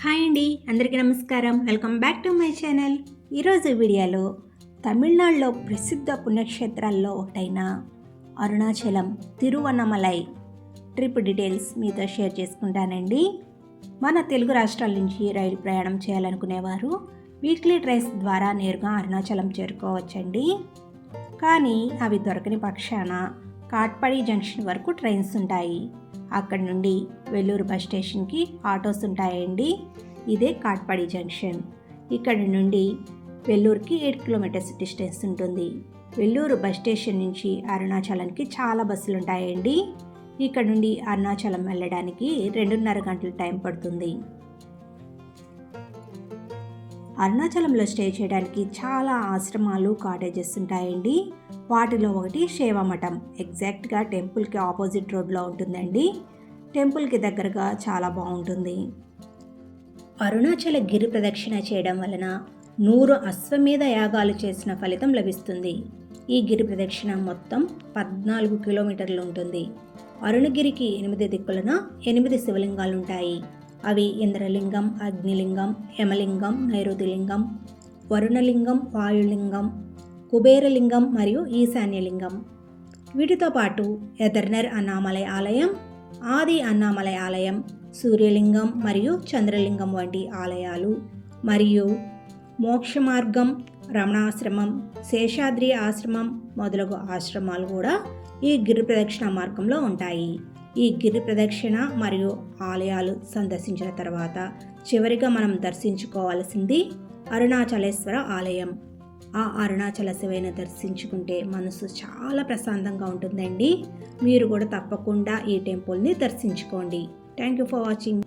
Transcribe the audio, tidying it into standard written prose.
Hi అండి, అందరికీ నమస్కారం. Welcome back to my channel. ఈరోజు వీడియోలో తమిళనాడులో ప్రసిద్ధ పుణ్యక్షేత్రాల్లో ఒకటైన అరుణాచలం తిరువన్నమలై ట్రిప్ డీటెయిల్స్ మీతో షేర్ చేసుకుంటానండి. మన తెలుగు రాష్ట్రాల నుంచి రైలు ప్రయాణం చేయాలనుకునేవారు వీక్లీ ట్రైన్స్ ద్వారా నేరుగా అరుణాచలం చేరుకోవచ్చండి. కానీ అవి దొరకని పక్షాన కాట్పాడి జంక్షన్ వరకు ట్రైన్స్ ఉంటాయి. అక్కడి నుండి వెల్లూరు బస్ స్టేషన్కి ఆటోస్ ఉంటాయండి. ఇదే కాట్పాడి జంక్షన్. ఇక్కడి నుండి వెల్లూరుకి 8 కిలోమీటర్స్ డిస్టెన్స్ ఉంటుంది. వెల్లూరు బస్ స్టేషన్ నుంచి అరుణాచలానికి చాలా బస్సులు ఉంటాయండి. ఇక్కడ నుండి అరుణాచలం వెళ్ళడానికి 2.5 గంటల టైం పడుతుంది. అరుణాచలంలో స్టే చేయడానికి చాలా ఆశ్రమాలు, కాటేజెస్ ఉంటాయండి. వాటిలో ఒకటి శైవమఠం. ఎగ్జాక్ట్గా టెంపుల్కి ఆపోజిట్ రోడ్లో ఉంటుందండి. టెంపుల్కి దగ్గరగా చాలా బాగుంటుంది. అరుణాచల గిరి ప్రదక్షిణ చేయడం వలన 100 అశ్వమేధ యాగాలు చేసిన ఫలితం లభిస్తుంది. ఈ గిరి ప్రదక్షిణ మొత్తం 14 కిలోమీటర్లు ఉంటుంది. అరుణగిరికి 8 దిక్కులన 8 శివలింగాలు ఉంటాయి. అవి ఇంద్రలింగం, అగ్నిలింగం, యమలింగం, నైరుతిలింగం, వరుణలింగం, వాయులింగం, కుబేరలింగం మరియు ఈశాన్యలింగం. వీటితో పాటు ఎదర్నర్ అన్నామలై ఆలయం, ఆది అన్నామలై ఆలయం, సూర్యలింగం మరియు చంద్రలింగం వంటి ఆలయాలు మరియు మోక్షమార్గం, రమణాశ్రమం, శేషాద్రి ఆశ్రమం మొదలగు ఆశ్రమాలు కూడా ఈ గిరి ప్రదక్షిణ మార్గంలో ఉంటాయి. ఈ గిరి ప్రదక్షిణ మరియు ఆలయాలు సందర్శించిన తర్వాత చివరిగా మనం దర్శించుకోవాల్సింది అరుణాచలేశ్వర ఆలయం. ఆ అరుణాచల శివయ్యను దర్శించుకుంటే మనసు చాలా ప్రశాంతంగా ఉంటుందండి. మీరు కూడా తప్పకుండా ఈ టెంపుల్ని దర్శించుకోండి. Thank you for watching.